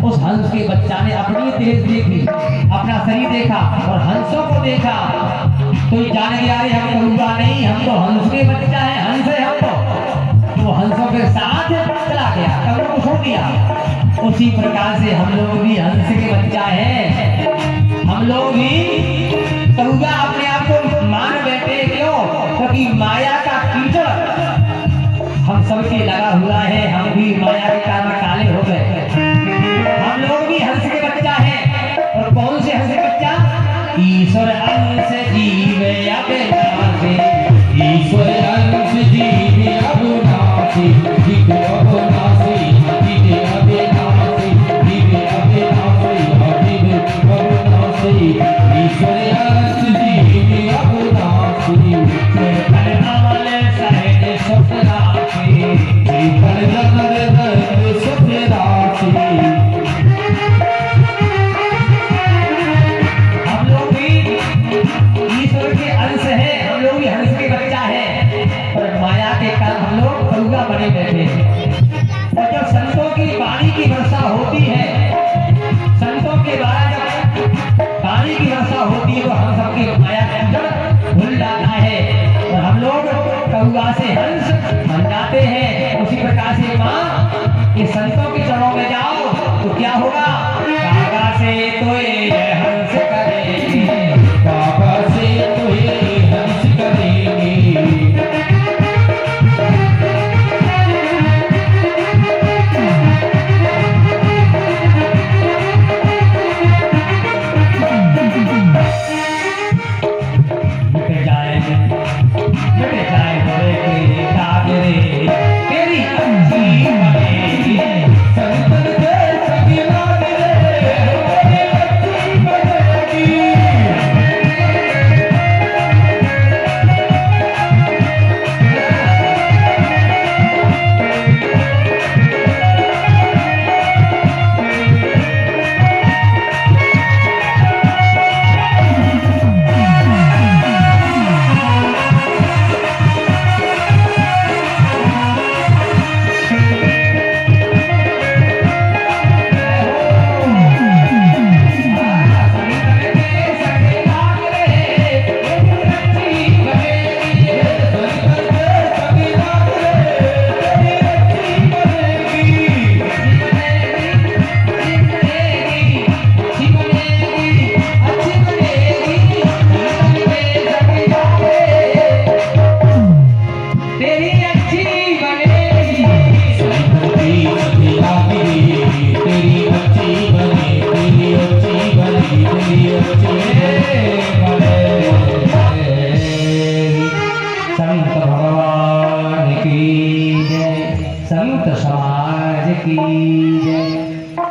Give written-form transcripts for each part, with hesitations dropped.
उस हंस के बच्चा ने अपनी तेज देखी, अपना शरीर देखा और हंसों को देखा, तो जान गया अरे हम करूँगा नहीं, हम तो हंस के बच्चा है, हंस है हम तो वो हंसों के साथ चला गया, कब्र को छोड़ दिया। उसी प्रकार से हम लोग भी हंस के बच्चा है, हम लोग भी करूँगा अपने आप को मान बैठे, क्यों? क्योंकि माया का कीचड़ हम सबके लगा हुआ है, हम भी माया के कारण काले हो गए। हम लोग भी हंस के बच्चा है, और कौन से हंस के बच्चा? ईश्वर अंश जीवे अविनाशी, ईश्वर अंश जीवे अविनाशी, जीवे अविनाशी, जीवे अविनाशी, जीवे अविनाशी, जीवे अविनाशी, ईश्वर अंश जीवे अविनाशी, कलनामल सहज सुख राशि, कलनामल सहज सुख राशि। बने बैठे और जब संतों की वाणी की वर्षा होती है, संतों के द्वारा जब वाणी की वर्षा होती है, तो हम सबके माया का भूल जाता है और हम लोग कौआ से हंस बन जाते हैं। उसी प्रकार से माँ ये संतों के चरणों में जाओ तो क्या होगा? काका से तो ये हंस करेंगे, काका से तो ये हंस करेंगे।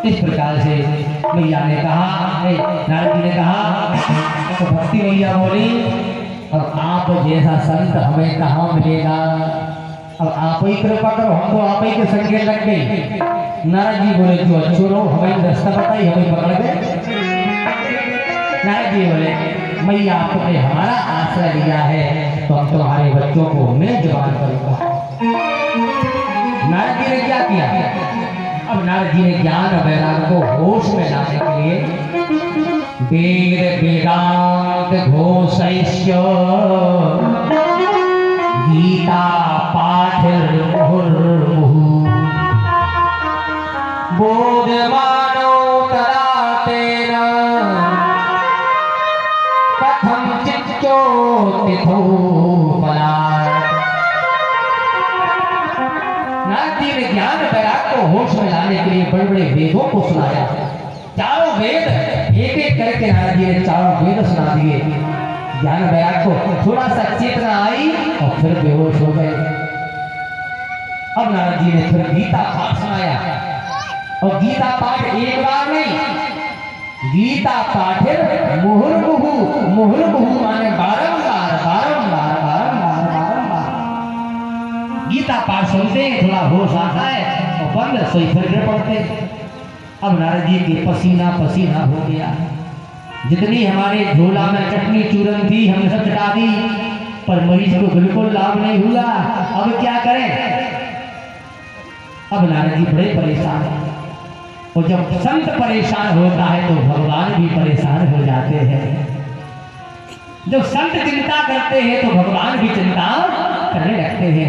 इस प्रकार से मैया ने कहा, नारद जी ने कहा, तो भक्ति मैया बोली, और आप जैसा संत हमें कहाँ मिलेगा? अब आप ही कृपा करो, हम तो आप ही के संग लग गए। नारद जी बोले जो अच्छो रहो, हमें रास्ता बताई, हमें पकड़ गए। नारद जी बोले मैया आपने हमारा आश्रय लिया है, तो हम तुम्हारे बच्चों को मैं जवान करूंगा। नारद जी ने क्या किया? अब नारद जी ने ज्ञान वैराग को होश में लाने के लिए वेद वेदांत घोषयिष्य गीता पाठिर्मुहुर्मुहुः बोधमानो तदा तेन कथं चित्तोत्थितो पलात्। नारद जी ने ज्ञान वैराग को होश में लाने के लिए बड़े बड़े वेदों को सुनाया। चारों वेद एक एक करके नारद जी ने चारों वेद सुना दिए। ज्ञान वैराग को थोड़ा सा चेतना आई और फिर बेहोश हो गए। अब नारद जी ने फिर गीता पाठ सुनाया, और गीता पाठ एक बार नहीं, गीता पाठिर मुहुर्मुहुः, मुहुर्मुहुः माने बारंबार बारंबार बारंबार बारंबार। गीता पाठ सुनते ही थोड़ा होश आता है और बंद सोई फिर गिर पड़ते। अब नारद जी के पसीना पसीना हो गया। जितनी हमारे झोला में चटनी चूरन थी हमने सब चटा दी, पर मरीज को बिल्कुल लाभ नहीं हुआ। अब क्या करें? अब नारद जी बड़े परेशान हैं। और जब संत परेशान होता है तो भगवान भी परेशान हो जाते हैं। जब संत चिंता करते हैं तो भगवान भी चिंता करने लगते हैं।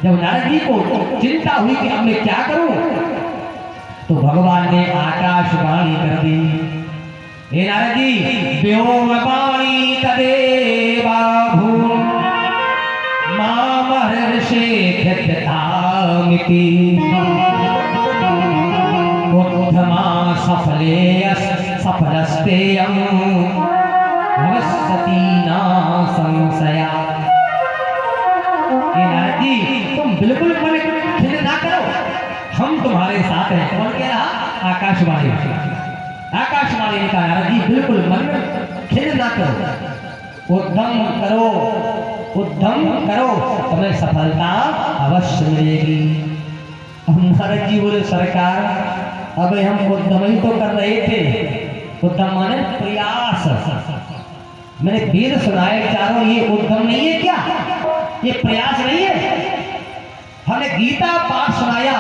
जब नारद जी को चिंता हुई कि अब मैं क्या करूं, तो भगवान ने आकाशवाणी कर दी। हे नारद जी, व्योमवाणी तदेवा भूम मामहर्षे ख्यातामिति उत्तमा सफलस्तेयं भविष्यति न संशया। हे नारद जी, तुम बिल्कुल मन खिन्न ना करो, हम तुम्हारे साथ हैं। कौन कह रहा? आकाशवाणी। आकाशवाणी ने कहा, नारद जी बिल्कुल मन खिन्न ना करो, उद्यम करो, उद्यम करो, तुम्हें सफलता अवश्य मिलेगी। अब नारद जी बोले, सरकार अब हम उद्यम ही तो कर रहे थे। उद्यम माने प्रयास। मैंने वेद सुनाए चारों, ये उद्यम नहीं है क्या? ये प्रयास नहीं है? हमने गीता पाठ सुनाया,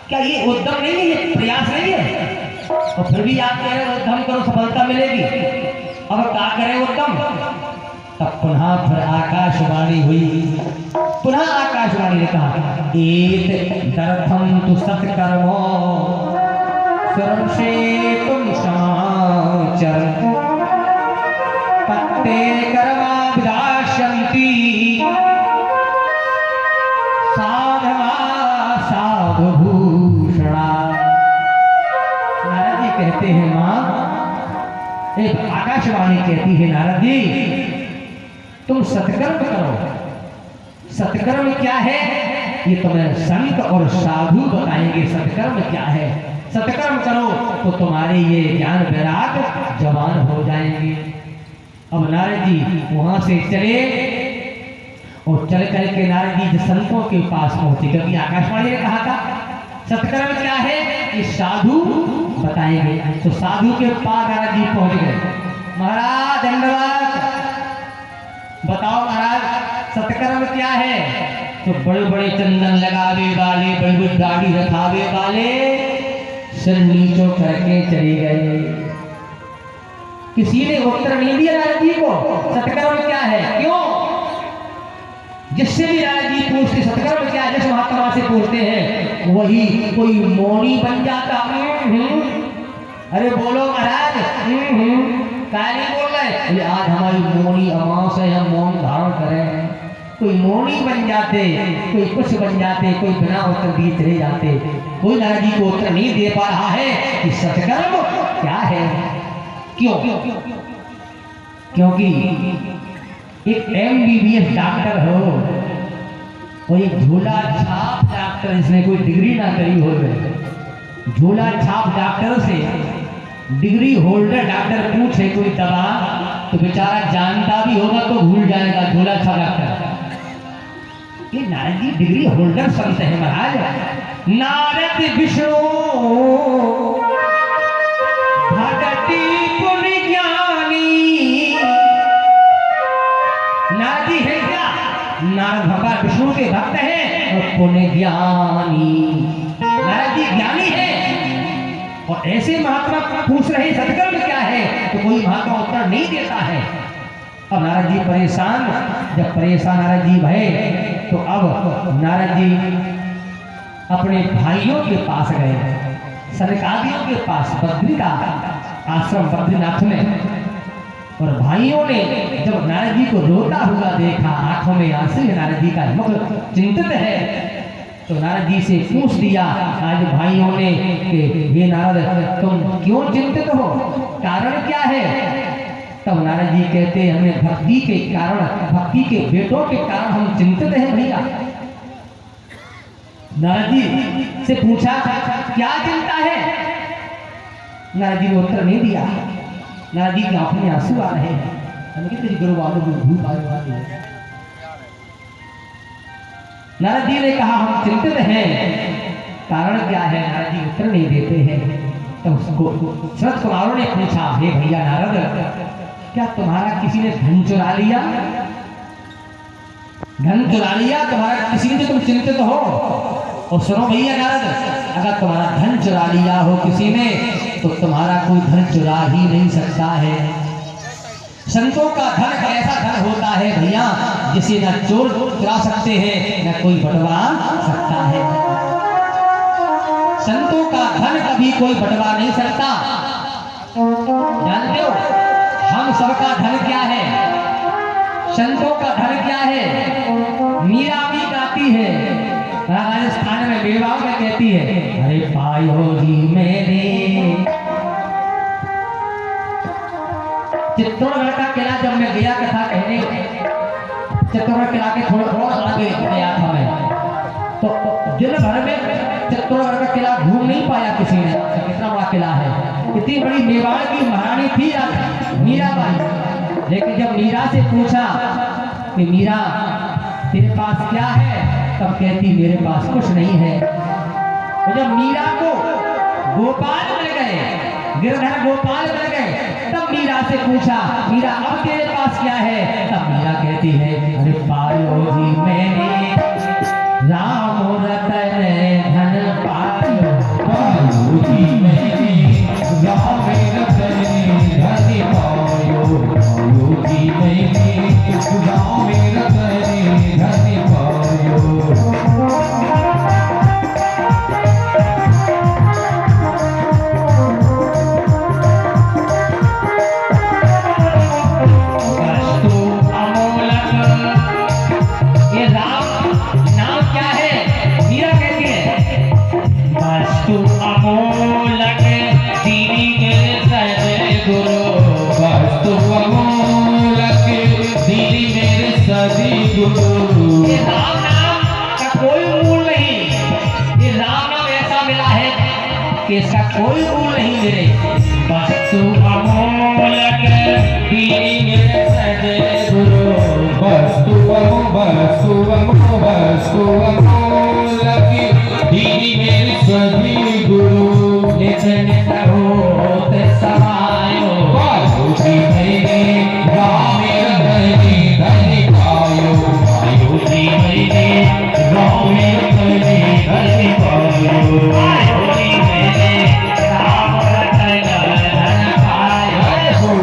क्या ये उद्यम नहीं है? ये प्रयास नहीं है? और फिर भी आप कह रहे हो उद्यम करो सफलता मिलेगी। अब क्या करें उद्यम? तब पुनः फिर आकाशवाणी हुई। पुनः आकाशवाणी ने कहा, एत दर्थम तु सत्कर्मो सुरक्षेतुं समाचर तत्ते कर्मा विदास्यन्ति साधवा साधुभूषणा। नारद जी कहते हैं, मां, एक आकाशवाणी कहती है, नारद जी तुम सत्कर्म करो। सत्कर्म क्या है ये तुम्हें संत और साधु बताएंगे। सत्कर्म क्या है? सत्कर्म करो तो तुम्हारे ये ज्ञान वैराग जवान हो जाएंगे। अब नारद जी वहां से चले और चल कर के नारद जी संतों के पास पहुंचे, क्योंकि आकाशवाणी ने कहा था सत्कर्म क्या है ये साधु बताएंगे। तो साधु के पास नारद जी पहुंच गए। महाराज दंडवत, बताओ महाराज सत्कर्म क्या है? तो बड़े बड़े चंदन लगावे वाले, बड़ी बड़ी दाढ़ी रखावे वाले सिर नीचो करके चले गए। किसी ने उत्तर नहीं दिया नारद जी को सत्कर्म क्या है। क्यों? जिससे भी नारद जी पूछते सत्कर्म क्या है, जिस महात्मा से पूछते हैं वही कोई मौनी बन जाता। अरे बोलो महाराज, क्या नहीं बोल रहे? आज हमारी मौनी अमावस है, हम मौन धारण करें। कोई मौनी बन जाते, कोई कुछ बन जाते, कोई बिना उत्तर दिए चले जाते। कोई नारद जी को उत्तर नहीं दे पा रहा है कि सत्कर्म क्या है। क्यों? क्योंकि एक MBBS डॉक्टर हो और एक झोला छाप डॉक्टर, इसने कोई डिग्री ना करी हो, झोला छाप डॉक्टर से डिग्री होल्डर डॉक्टर पूछे कोई दवा तो बेचारा जानता भी होगा तो भूल जाएगा। झोला छाप डॉक्टर, ये नारद जी डिग्री होल्डर संत है महाराज। नारद विष्णु भगति पुण्य ज्ञानी। नारद जी है क्या? नारद भगवान विष्णु के भक्त हैं और पुण्य ज्ञानी। नारद जी ज्ञानी है और ऐसे महात्मा पूछ रहे सत्कर्म क्या है, तो कोई महात्मा उत्तर नहीं देता है। अब नारद जी परेशान, जब परेशान नारद जी भये तो अब नारद जी अपने भाइयों के पास गए, सनकादियों के पास, बद्री का आश्रम बद्रीनाथ में। और भाइयों ने जब नारद जी को रोता हुआ देखा, आंखों में आंसू है, नारद जी का मुख चिंतित है, तो नारद जी से पूछ दिया आज भाइयों ने कि हे नारद तुम क्यों चिंतित हो, कारण क्या है? तब नारद जी कहते हैं हमें भक्ति के कारण, भक्ति के बेटों के कारण हम चिंतित हैं भैया। नारद जी से पूछा क्या चिंता है? नारद जी ने उत्तर नहीं दिया। नारद जी की आंखों में आंसू आ रहे हैं। हम कहते गुरु वालों को धूप आए वाली है। नारद जी ने कहा हम चिंतित हैं, कारण क्या है? नारद जी उत्तर नहीं देते हैं। तो उसको शरद कुमारों ने पूछा हे भैया नारद क्या तुम्हारा किसी ने धन चुरा लिया? धन चुरा लिया तुम्हारा किसी ने, तुम चिंतित हो? और सुनो भैया नारद अगर तुम्हारा धन चुरा लिया हो किसी ने तो तुम्हारा कोई धन चुरा ही नहीं सकता है। संतों का धन ऐसा धन होता है भैया जिसे न चोर चुरा सकते हैं न कोई बटवा सकता है। संतों का धन कभी कोई बटवा नहीं सकता। जानते हो हम सबका धन क्या है, संतों का धन क्या है। मीरा भी गाती है राजस्थान में, बेवाओं में कहती है, अरे पायो जी मेरे। चित्तौड़गढ़ का किला जब मैं गया कथा कहने, चित्तौड़गढ़ किला के थोड़ा आगे गया था मैं, तो दिन भर में चित्तौड़गढ़ का किला घूम नहीं पाया किसी ने। कितना बड़ा किला है, इतनी बड़ी मेवाड़ की महारानी थी मीराबाई। लेकिन जब मीरा से पूछा कि मीरा तेरे पास क्या है, तब कहती मेरे पास कुछ नहीं है। तो जब मीरा को गोपाल मिल गए, गिरधर गोपाल मिल गए, तब मीरा से पूछा मीरा अब तेरे पास क्या है, तब मीरा कहती है अरे पायो जी मैंने राम रतन धन पायो, पायो जी मैंने राम रतन धन पायो, पायो जी मैंने राम रतन धन पायो। ये राम नाम का कोई मूल नहीं, ये राम नाम ऐसा मिला है कि इसका कोई मूल नहीं मेरे। वस्तु अमोलक दीनी मेरे सद्गुरु, वस्तु अमोलक दीनी मेरे सद्गुरु, लेकिन होत समायो पायो जी मेरे राम रतन धन पायो, पायो जी मेरे राम रतन धन पायो, पायो जी मेरे राम रतन धन पायो।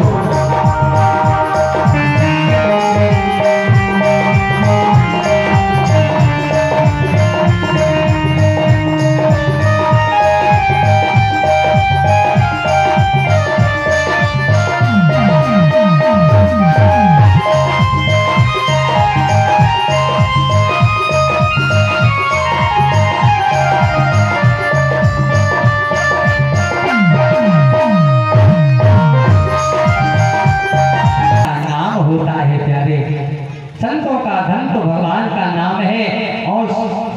संतों का धन तो भगवान का नाम है। और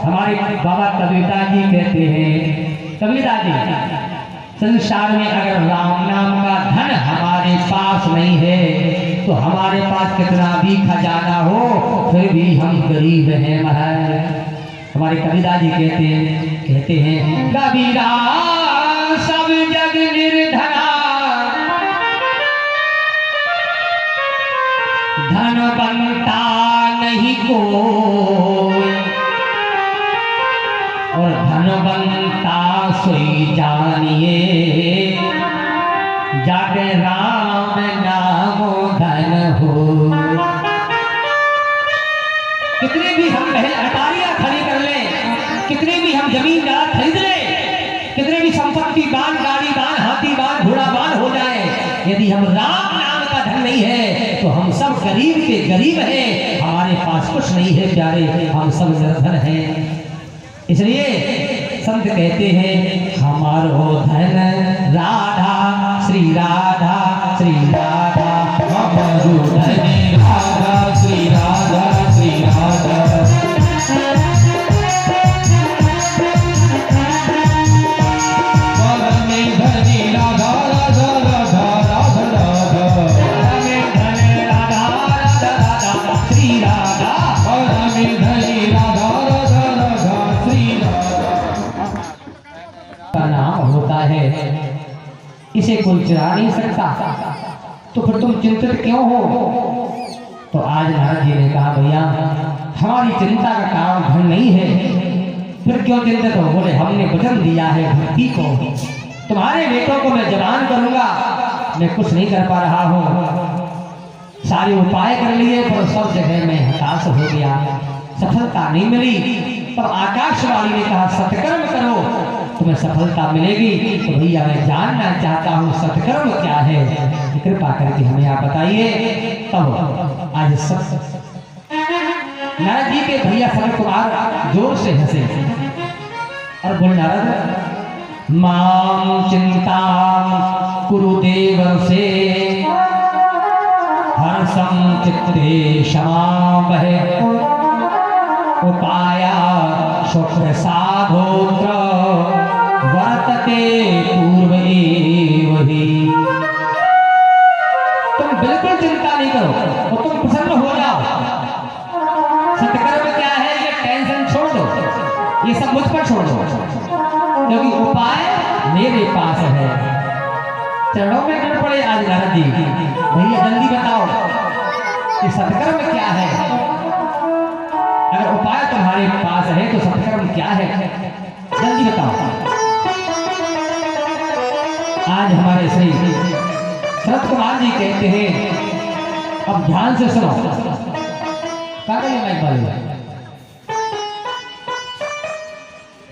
हमारे बाबा कबीरदास जी कहते हैं, कबीरदास जी संसार में अगर राम नाम का धन हमारे पास नहीं है तो हमारे पास कितना भी खजाना हो फिर भी हम गरीब हैं महाराज। हमारे कबीरदास जी कहते हैं कबीरा सब जग निर्धना, धन बनता नहीं कोई, और धन बनता सोई जानिए, जाके राम नामो धन हो। कितने भी हम अटारियां खड़ी कर ले, कितने भी हम जमीन जायदाद खरीद ले, कितने भी संपत्ति बान, गाड़ी बान, हाथी बान, घोड़ा बान हो जाए, यदि हम राम नाम का धन नहीं है तो हम सब गरीब के गरीब हैं। हमारे पास कुछ नहीं है प्यारे, हम सब निर्धन हैं। इसलिए संत कहते हैं हमारो धन राधा श्री राधा, श्री राधा हमारो धन राधा श्री राधा, श्री राधा। इसे कोई चुरा नहीं सकता, तो फिर तुम चिंतित क्यों हो। तो आज महाराज जी ने कहा भैया हमारी चिंता का कारण धन नहीं है, फिर क्यों चिंतित हो? बोले हमने वचन दिया है भक्ति को, तुम्हारे बेटों को मैं जवान करूंगा। मैं कुछ नहीं कर पा रहा हूँ, सारे उपाय कर लिए पर सब जगह में हताश हो गया, सफलता नहीं मिली। तब आकाशवाणी ने कहा सत्कर्म करो तुम्हें सफलता मिलेगी। तो भैया मैं जानना चाहता हूँ सत्कर्म क्या है, कृपा करके हमें आप बताइए। तब आज सब नारद जी के भैया सनत कुमार जोर से हंसे और बोले नारद माम चिंता कुरुदेव से हर्षम चित्ते क्षमावहे उपाया शुक्र साधोत्र वर्तते पूर्व एव ही। तुम बिल्कुल चिंता नहीं करो और तुम प्रसन्न हो जाओ। सत्कर्म क्या है ये टेंशन छोड़ दो, ये सब मुझ पर छोड़ दो, क्योंकि उपाय मेरे पास है। चरणों में गिर पड़े आज नारद जी, भैया जल्दी बताओ कि सत्कर्म क्या है। अगर उपाय तुम्हारे पास है तो सत्कर्म क्या है, जल्दी बताओ। आज हमारे श्री सनत कुमार जी कहते हैं, अब ध्यान से सुनो।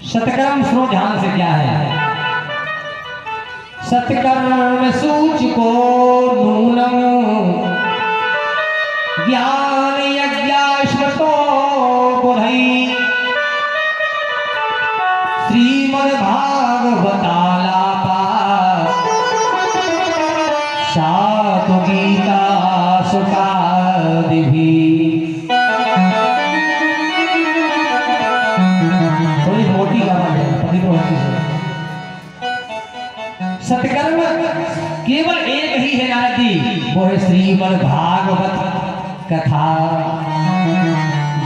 सत्कर्म सुनो ध्यान से क्या है। सत्कर्म सूचको नूनम ज्ञान यज्ञाश्वतो बुधै श्रीमद् भागवतालापा सातु गीता सुखादिभिः। थोड़ी मोटी आवाज है, पति को होती है। सत्कर्म केवल एक ही है नारद जी, वो है श्रीमद् भागवत कथा।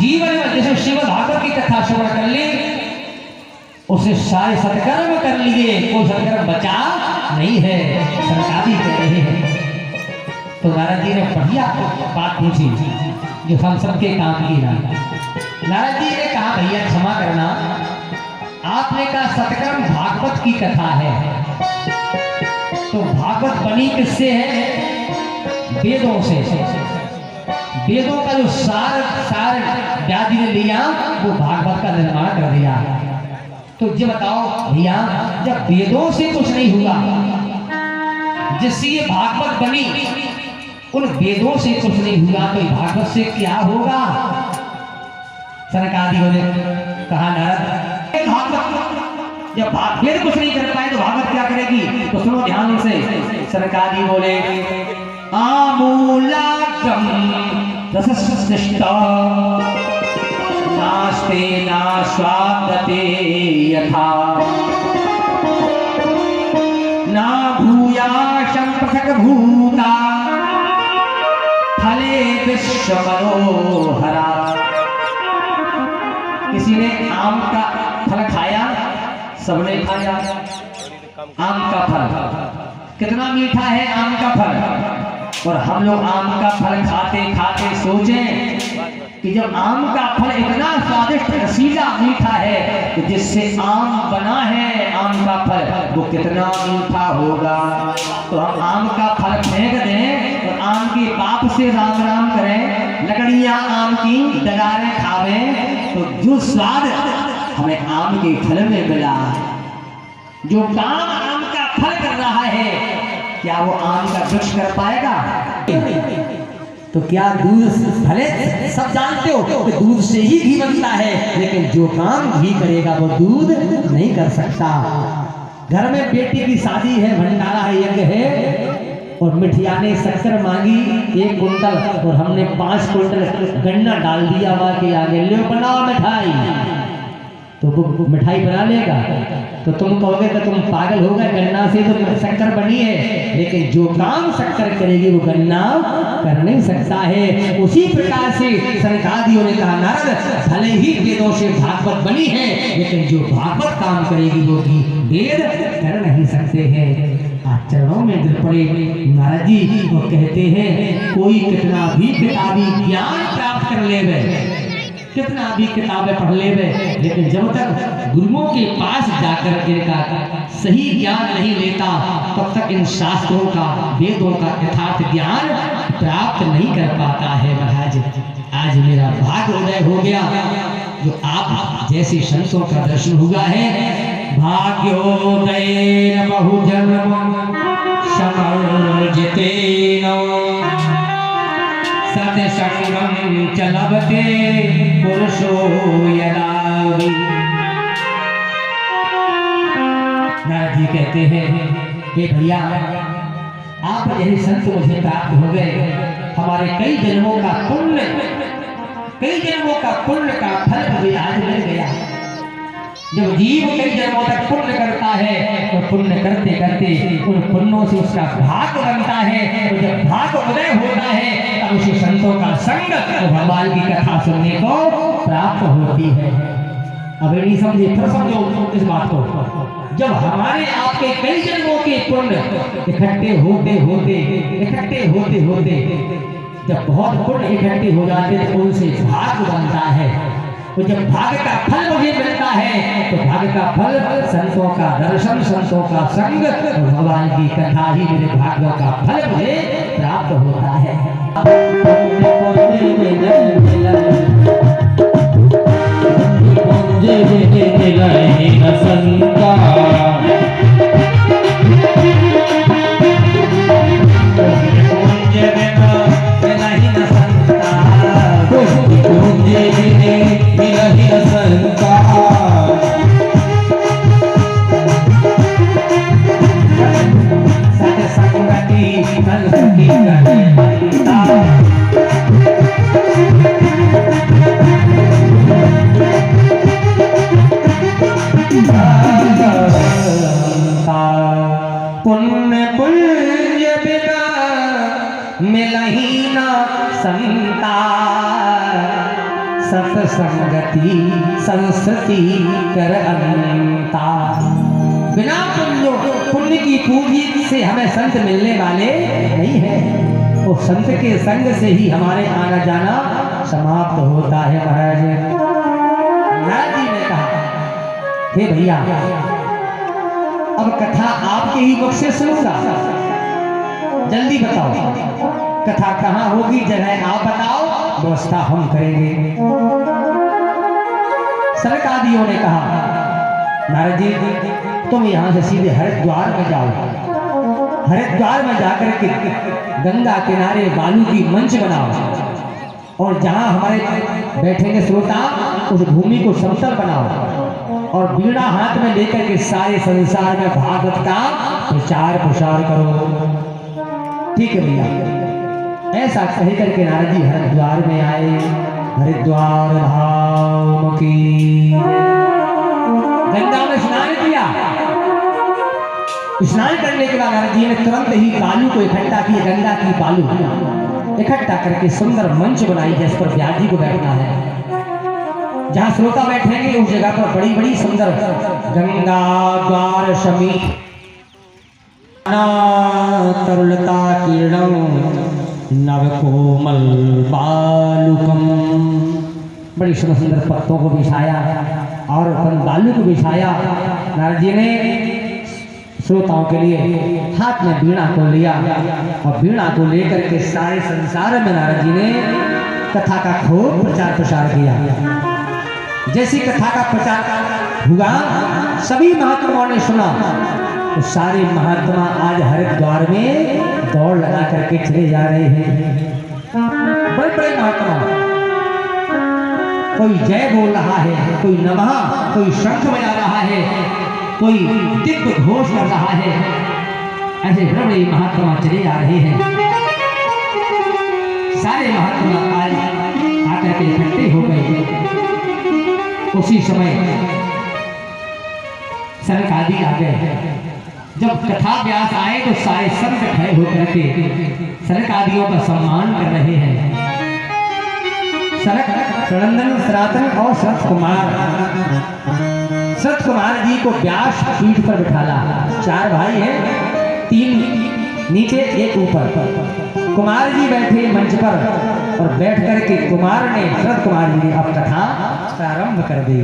जीवन में जैसे श्रीमद् भागवत की कथा श्रवण कर ली, उसे सारे सत्कर्म कर लिए, कोई सत्कर्म बचा नहीं है। सरकारी कह रहे हैं। तो नारद जी ने बढ़िया बात पूछी जो हम सबके काम की ना। नारद जी ने कहा भैया क्षमा करना, आपने कहा सत्कर्म भागवत की कथा है, तो भागवत बनी किससे है? वेदों से। वेदों का जो सार व्याधि ने लिया वो भागवत का निर्माण कर दिया। तो ये बताओ भैया, जब वेदों से कुछ नहीं हुआ, जिससे ये भागवत बनी उन वेदों से कुछ नहीं हुआ, तो भागवत से क्या होगा? सनकादियों ने कहा नारद भागवत जब वेद कुछ नहीं कर पाए तो भागवत क्या करेगी? तो सुनो ध्यान से। सनकादि बोले आमूलाग्रम रसस्पृष्टा नास्ते नास्वादते यथा ना भूयाशं पृथक् भूता फले विश्व मनोहरा। किसी ने आम का फल खाया, सबने खाया आम का फल। कितना मीठा है आम का फल। और हम लोग आम का फल खाते खाते सोचें कि जब आम का फल इतना स्वादिष्ट रसीला मीठा है तो जिससे आम बना है आम का फल वो कितना मीठा होगा। तो हम आम का फल फेंक दें और आम के बाप से राम राम करें, लकड़ियां आम की डगारें खावें, तो जो स्वाद हमें आम के फल में मिला, जो काम आम का फल कर रहा है, क्या वो आम का वृक्ष कर पाएगा? तो क्या दूध भले सब जानते हो कि दूध से ही घी बनता है, लेकिन जो काम घी करेगा वो दूध नहीं कर सकता। घर में बेटी की शादी है, भंडारा है, यज्ञ है, और मिठिया ने शक्कर मांगी 1 कुंटल और हमने 5 कुंटल गन्ना डाल दिया माँ के आगे, ले बनाओ मिठाई। तो वो मिठाई बना लेगा? तो तुम कहोगे कि तुम पागल हो गए, गन्ना से तो शक्कर बनी है, लेकिन जो काम शक्कर करेगी वो गन्ना कर नहीं सकता है। उसी प्रकार से सनकादियों ने कहा नारद भले ही वेदों से भागवत बनी है, लेकिन जो भागवत काम करेगी वो भी वेद कर नहीं सकते हैं। चरणों में गिर पड़े नारद जी, वो कहते हैं कोई कितना भी किताबी ज्ञान प्राप्त कर ले, कितना भी किताबें पढ़ ले, लेकिन जब तक गुरुओं के पास जाकर इनका सही ज्ञान नहीं लेता तब तक इन शास्त्रों का, वेदों का यथार्थ ज्ञान प्राप्त नहीं कर पाता है। महाराज आज मेरा भाग्य उदय हो गया जो आप जैसे संतों का दर्शन हुआ है। भाग्योदय बहुजन्म समर्जितेन सत्संगं च लभते पुरुषो यदा। नारद जी कहते हैं कि भैया आप यही संत मुझे प्राप्त हो गए, हमारे कई जन्मों का पुण्य का फल मुझे आज मिल गया। जब जीव कई जन्मों तक पुण्य करता है तो पुण्य करते करते उन पुण्यों से उसका भाग्य बनता है, तो जब भाग्य उदय होता है तब उसे संतों का संग तो भगवान की कथा सुनने को प्राप्त होती है। अब नहीं समझे, फिर समझो इस बात को। जब हमारे आपके कई जन्मों के पुण्य इकट्ठे होते जब बहुत पुण्य इकट्ठे हो जाते हैं तो उनसे भाग्य बनता है। तो जब भाग्य का फल मुझे मिलता है तो भाग्य का फल संतों का दर्शन, संतों का संग, भगवान की कथा ही मेरे भाग्यों का फल मुझे प्राप्त होता है। पुण्य पुण्य बिना मिलही ना संता, सत्संगति संस्कृति कर अनंता। बिना पुण्य की पूंजी से हमें संत मिलने वाले नहीं है, वो संत के संग से ही हमारे आना जाना समाप्त होता है। महाराज नारद जी ने कहा, हे भैया अब कथा आपके ही मुख से सुनूंगा, जल्दी बताओ कथा कहाँ होगी, जगह आप बताओ, व्यवस्था हम करेंगे। सरकादियों ने कहा, नारद जी तुम यहाँ से सीधे हरिद्वार में जाओ, हरिद्वार में जाकर के गंगा किनारे बालू की मंच बनाओ और जहाँ हमारे बैठेंगे श्रोता उस भूमि को समतल बनाओ और बीड़ा हाथ में लेकर के सारे संसार में भागवत का प्रचार प्रसार करो। ठीक है भैया। ऐसा कह करके नारद जी हरिद्वार में आए। हरिद्वार धाम की गंगा में स्नान किया। स्नान करने के बाद नारद जी ने तुरंत ही बालू को इकट्ठा किया, गंगा की बालू इकट्ठा करके सुंदर मंच बनाई जिस पर व्यास जी को बैठना है। जहाँ श्रोता बैठेंगे उस जगह पर बड़ी बड़ी सुंदर गंगा द्वार शमी तरुलता किरणम नव कोमल बालुकम, बड़ी सुंदर पत्तों को बिछाया और बालू को बिछाया। नारद जी ने श्रोताओं के लिए हाथ में वीणा को लिया और वीणा को लेकर के सारे संसार में नारद जी ने कथा का खूब प्रचार प्रसार किया। जैसी कथा का प्रचार हुआ सभी महात्माओं ने सुना तो सारे महात्मा आज हरिद्वार में दौड़ लगा करके चले जा रहे हैं। बड़े बड़े महात्मा, कोई जय बोल रहा है, कोई नमः, कोई शंख बजा रहा है, कोई दिव्य घोष कर रहा है। ऐसे बड़े बड़े महात्मा चले आ रहे हैं। सारे महात्मा आज आकर के इकट्ठे हो गए। उसी समय सरकादी आ गए। जब कथा व्यास आए तो सारे संत खड़े होकर के सरकादियों का सम्मान कर रहे हैं। सनंदन, सनातन और सत कुमार जी को व्यास पीठ पर बिठाला। चार भाई हैं, तीन नीचे एक ऊपर। कुमार जी बैठे मंच पर और बैठ करके कुमार ने शरद कुमार जी ने अब कथा प्रारंभ कर दी।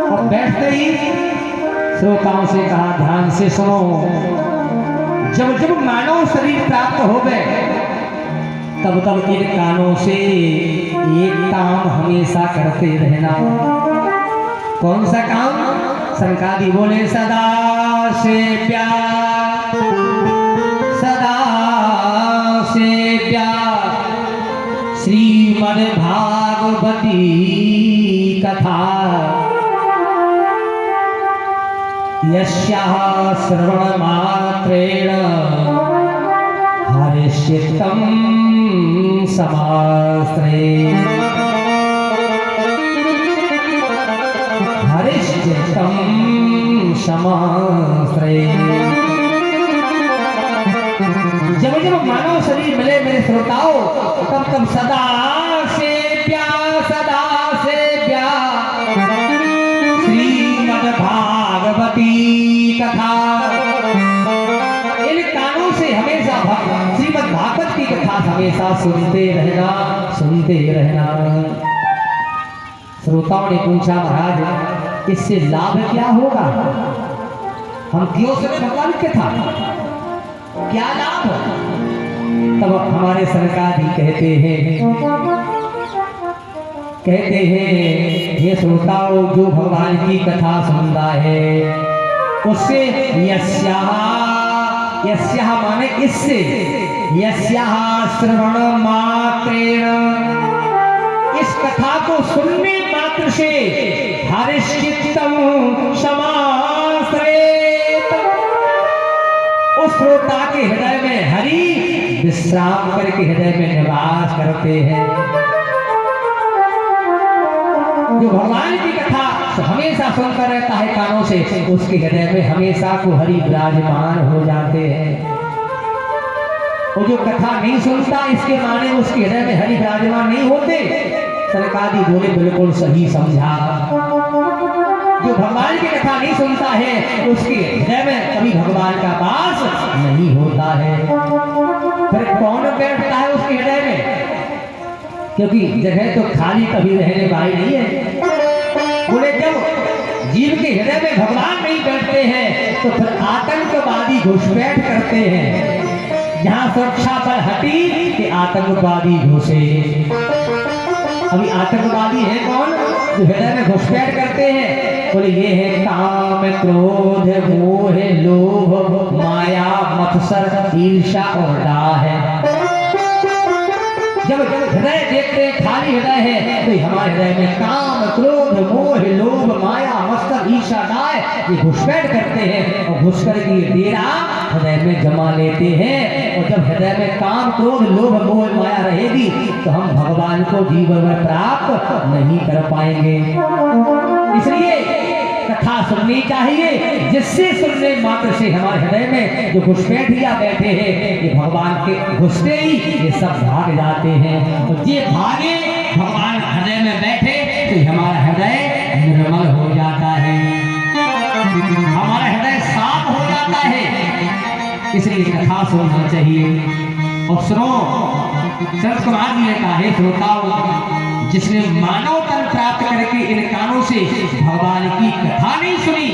और बैठते ही श्रोताओं से कहा, ध्यान से सुनो। जब जब मानव शरीर प्राप्त हो गए तब तब इन कानों से एक काम हमेशा करते रहना। कौन सा काम? संकादी बोले, सदा से प्यार, सदा से प्यार श्रीमद् भागवती कथा यस्याः श्रवण मात्रेण हरिश्चित्तं समास्त्रे, हरिश्चित्तं समास्त्रे। जब जब मानव शरीर मिले मेरे श्रोताओं, तब तब सदा से प्यार, सदा से प्यार श्रीमद् भागवती कथा, इन कानों से हमेशा श्रीमद् भागवत की कथा हमेशा सुनते रहना, सुनते रहना। श्रोताओं ने पूछा, महाराज इससे लाभ क्या होगा? हम क्यों सुने भगवान की कथा, क्या लाभ? तब हमारे सरकार भी कहते हैं ये श्रोताओं, जो भगवान की कथा सुनता है उससे यस्याः माने इससे, यस्याः श्रवण मात्रेण, इस कथा को सुनने मात्र से हरिश्चित्तं समाश्रयेत्, उस श्रोता के हृदय में हरि विश्राम करके हृदय में निवास करते हैं। जो भगवान की कथा हमेशा सुनता रहता है कानों से, उसके हृदय में हमेशा को हरि विराजमान हो जाते हैं। और जो कथा नहीं सुनता, इसके माने उसके हृदय में हरि विराजमान नहीं होते। सरकारी बोले, बिल्कुल सही समझा। जो भगवान की कथा नहीं सुनता है उसके हृदय में कभी भगवान का वास नहीं होता है। फिर कौन बैठता है उसके हृदय में? क्योंकि जगह तो खाली कभी रहने वाली नहीं है। बोले जब जीव के हृदय में भगवान नहीं बैठते हैं तो फिर आतंकवादी घुसपैठ करते हैं। जहां सुरक्षा पर हटी कि आतंकवादी घुसे। अभी आतंकवादी है कौन? जो हृदय में घुसपैठ करते हैं। बोले ये है काम, क्रोध, मोह, लोभ, माया, मत्सर, ईर्ष्या और डाह है। जब हृदय देखते हैं खाली हृदय है तो हमारे हृदय में काम, क्रोध, मोह, लोभ, माया, मत्सर, ईर्ष्या, डाह ये घुसपैठ करते हैं और घुस करके डेरा हृदय में जमा लेते हैं। और जब हृदय में काम, क्रोध, लोभ, मोह, माया रहेगी तो हम भगवान को जीवन में प्राप्त नहीं कर पाएंगे। इसलिए कथा सुननी चाहिए, जिससे सुनने मात्र से हमारे हृदय में जो घुसपैठिया बैठे हैं ये भगवान के घुसते ही ये सब भाग जाते हैं। तो ये भागे भगवान हृदय में बैठे तो हमारा हृदय निर्मल हो जाता है, हमारा हृदय साफ हो जाता है। इसलिए कथा सुनना चाहिए। और सुनो, शरद कुमार जी ने कहा, हे श्रोताओं, जिसने मानव तन प्राप्त करके इन कानों से भगवान की कथा नहीं सुनी,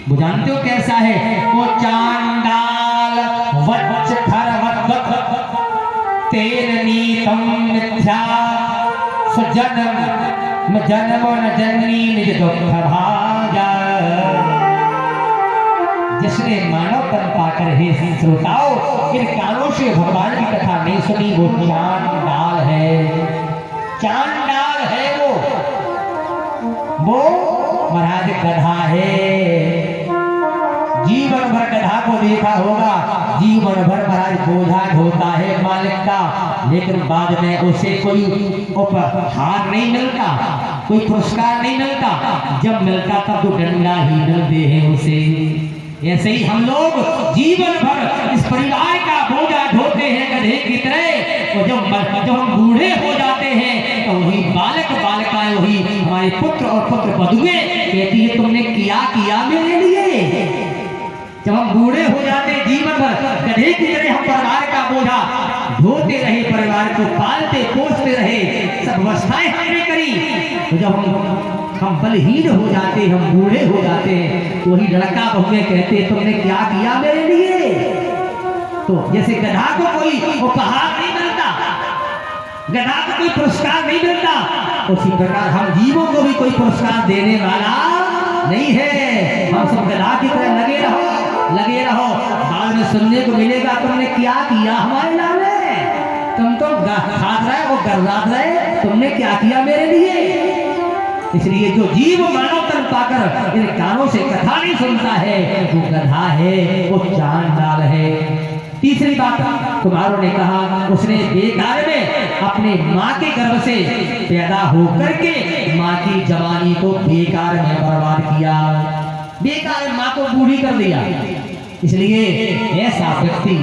वो जानते हो कैसा है? वो चांडाल वच्च खरवत तेन नीतम मिथ्या सुजन्म जन्म न जननी निज दुख भाजा। जिसने मानव तन पाकर हे श्रोताओं इन कानों से भगवान की कथा नहीं सुनी, वो चांडाल है, चांडाल है। वो महाराज गधा है। जीवन भर गधा को देखा होगा, जीवन भर महाराज बोझा ढोता है मालिक का, लेकिन बाद में उसे कोई उपहार नहीं मिलता, कोई पुरस्कार नहीं मिलता। जब मिलता तब तो डंडा ही मिलते हैं उसे। ऐसे ही हम लोग जीवन भर इस परिवार का बोझा ढोते हैं गधे की तरह। और जब हम बूढ़े हो जाते हैं तो वही बालक बालिकाएं, वही हमारे पुत्र और पुत्र वधुएं कहती है, तुमने किया मेरे लिए, जब हम बूढ़े हो जाते जीवन भर गधे की तरह हम परिवार का बोझा ढोते रहे, परिवार को पालते पोसते रहे, सब व्यवस्थाएं हमने करी। तो जब हम बलहीन हो जाते, हम बूढ़े हो जाते हैं, तो वही लड़का बहुएं कहते तुमने क्या किया मेरे लिए। तो जैसे गधा को कोई उपहार नहीं मिलता, गधा को कोई पुरस्कार नहीं मिलता, उसी प्रकार हम जीवों को भी कोई पुरस्कार देने वाला नहीं है। हम सब गधा की तरह लगे रहो, बाद में सुनने को मिलेगा तुमने क्या किया हमारे लाले, तुम तो खाद रहे वो गर्दात रहे, तुमने क्या किया मेरे लिए। इसलिए जो जीव मानव तन पाकर इन कानों से कथा नहीं सुनता है वो गधा है, वो चांडाल है। तीसरी बात कुमारों ने कहा, उसने बेकार में अपने माँ के गर्भ से पैदा होकर के माँ की जवानी को बेकार में बर्बाद किया, बेकार माँ को बूढ़ी कर दिया। इसलिए ऐसा व्यक्ति